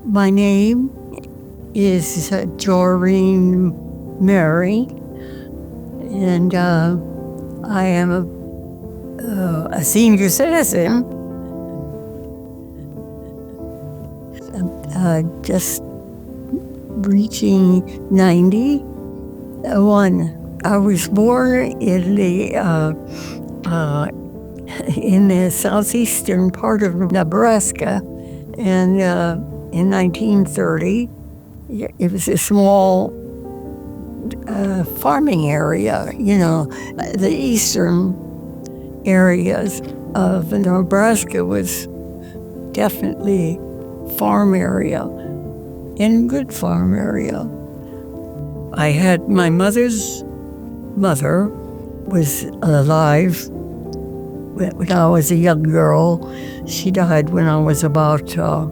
My name is Joreen Moehring, and I am a senior citizen, just reaching 91. I was born in the southeastern part of Nebraska, and in 1930, it was a small farming area. The eastern areas of Nebraska was definitely farm area, and good farm area. I had my mother's mother was alive when I was a young girl. She died when I was about 5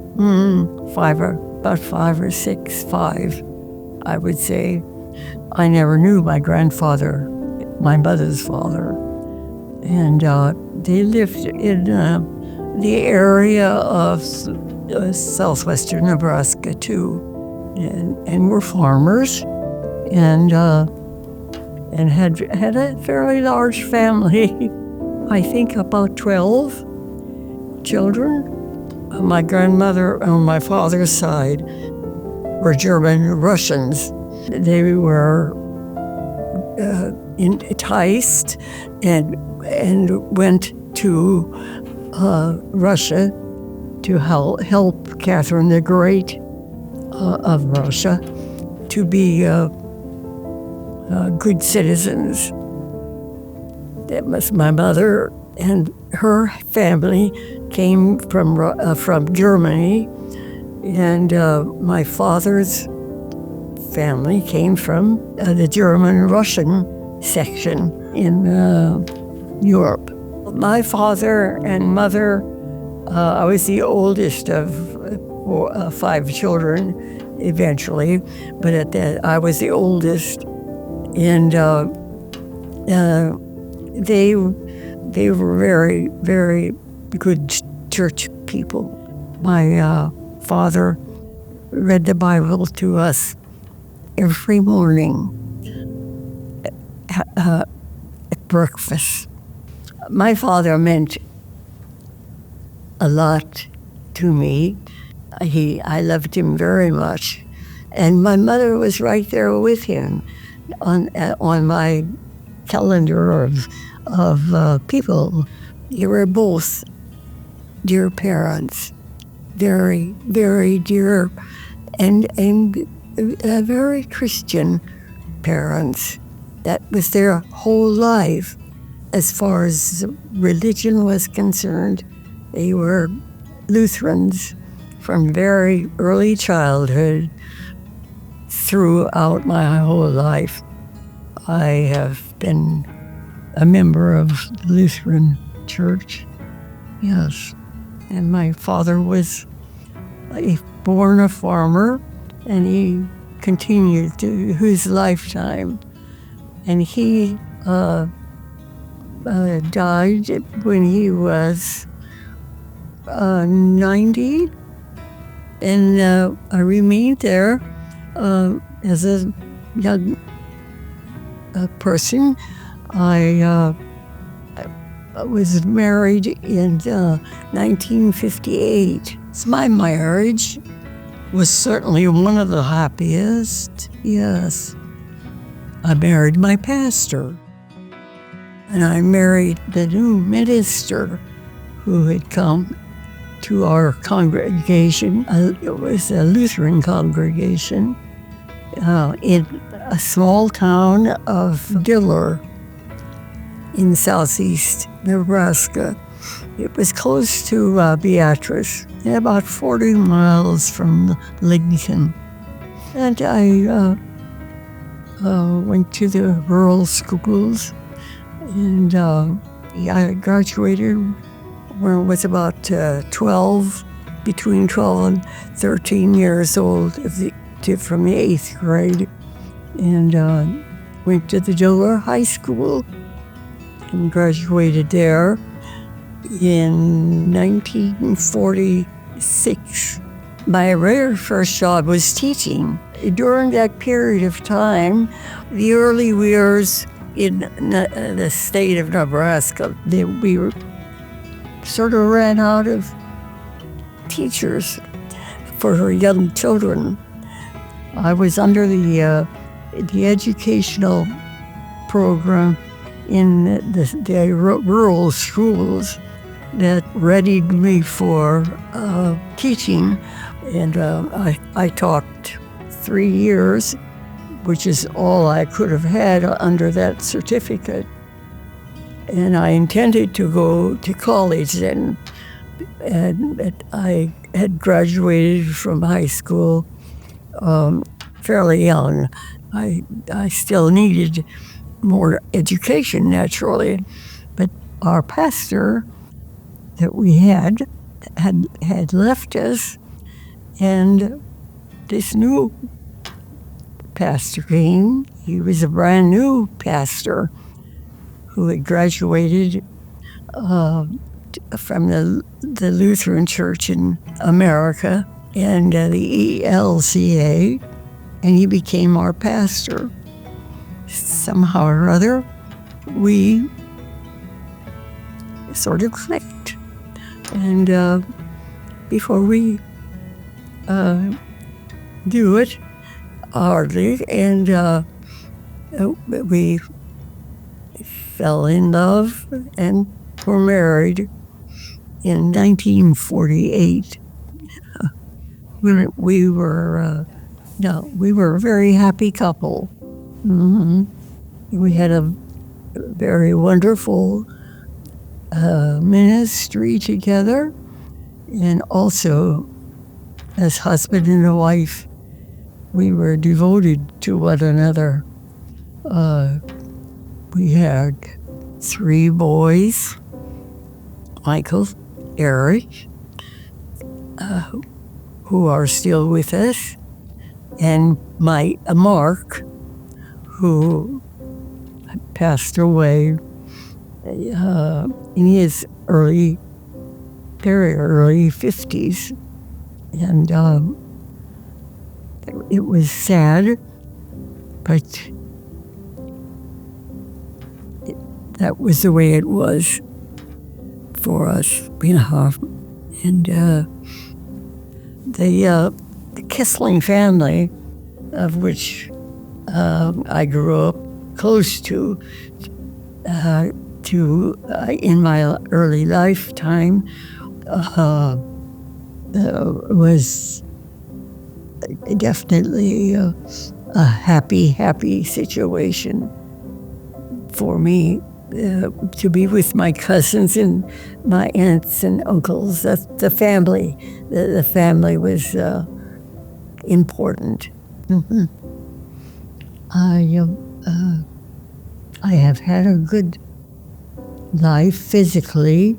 or 6, I would say. I never knew my grandfather, my mother's father. And they lived in the area of southwestern Nebraska too, and were farmers, and had a fairly large family. I think about 12 children. My grandmother on my father's side were German Russians. They were enticed and went to Russia to help Catherine the Great of Russia to be good citizens. That was my mother, and her family came from Germany, and my father's family came from the German-Russian section in Europe. My father and mother, I was the oldest of 5 children eventually, but at that I was the oldest, and they were very, very good church people. My father read the Bible to us every morning at breakfast. My father meant a lot to me. I loved him very much, and my mother was right there with him on my calendar of people. You were both dear parents, very, very dear, and very Christian parents. That was their whole life. As far as religion was concerned, they were Lutherans from very early childhood throughout my whole life. I have been a member of the Lutheran Church, yes. And my father was born a farmer, and he continued to his lifetime. And he died when he was 90, and I remained there as a young person. I was married in 1958. My marriage was certainly one of the happiest, yes. I married my pastor, and I married the new minister who had come to our congregation. It was a Lutheran congregation in a small town of Diller in southeast Nebraska. It was close to Beatrice, about 40 miles from Lincoln. And I went to the rural schools, and I graduated when I was about 12, between 12 and 13 years old from the 8th grade, and went to the Diller High School and graduated there in 1946. My very first job was teaching. During that period of time, the early years in the state of Nebraska, we were sort of ran out of teachers for young children. I was under the educational program in the rural schools that readied me for teaching, and I taught 3 years, which is all I could have had under that certificate. And I intended to go to college then, and I had graduated from high school fairly young. I still needed more education, naturally, but our pastor that we had left us, and this new pastor came. He was a brand new pastor who had graduated from the Lutheran Church in America and the ELCA, and he became our pastor. Somehow or other, we sort of clicked. And before we do it, hardly, and we fell in love and were married in 1948. We were a very happy couple. Mm-hmm. We had a very wonderful ministry together, and also as husband and a wife, we were devoted to one another. We had 3 boys: Michael, Eric, who are still with us, and Mark, who passed away in his very early 50s. And it was sad, but that was the way it was for us, And the Kissling family, of which I grew up close to in my early lifetime, was definitely a happy situation for me, to be with my cousins and my aunts and uncles. The family was important. Mm-hmm. I have had a good life physically,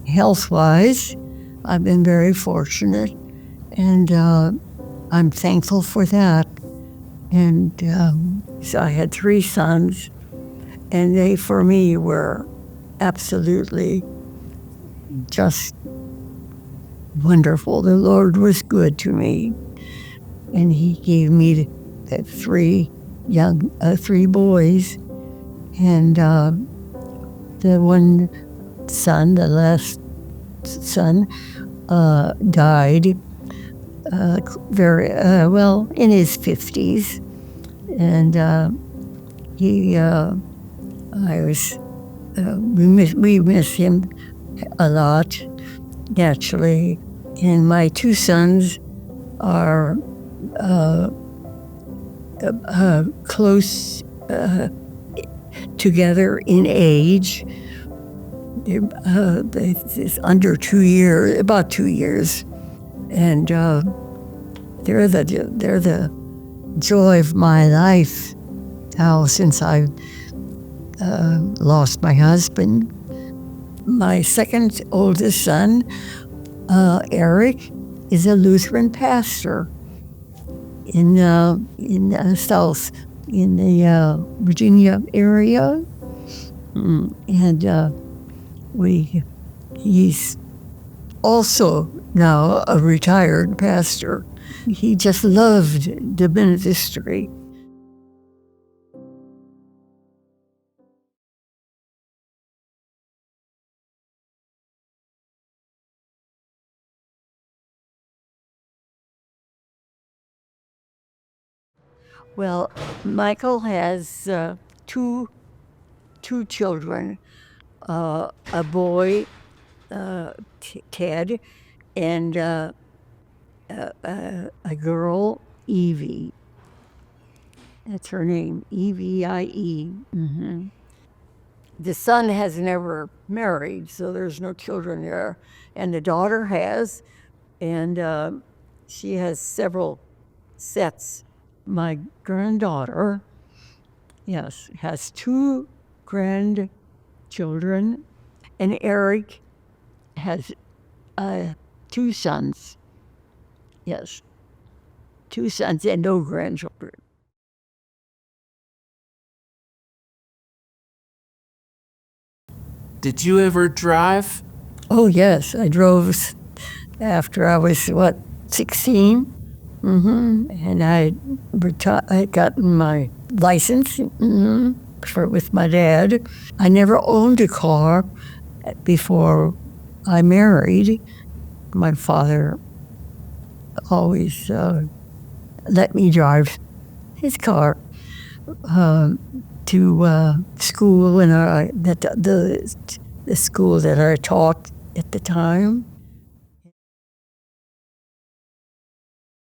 health-wise. I've been very fortunate, and I'm thankful for that. And so I had 3 sons, and they, for me, were absolutely just wonderful. The Lord was good to me, and He gave me the 3 boys, and the one son, the last son, died very well in his 50s, and we miss him a lot, naturally. And my 2 sons are close together in age. It's under 2 years, about 2 years, and they're the joy of my life now, since I lost my husband. My second oldest son, Eric, is a Lutheran pastor in South, in the Virginia area, and he's also now a retired pastor. He just loved the ministry. Well, Michael has two children, a boy, Ted, and a girl, Evie. That's her name, Evie. The son has never married, so there's no children there. And the daughter has, and she has several sets. My granddaughter, yes, has two grandchildren, and Eric has two sons. Yes, two sons and no grandchildren. Did you ever drive? Oh, yes, I drove after I was, 16? And I had gotten my license with my dad. I never owned a car before I married. My father always let me drive his car to school, and the school that I taught at the time.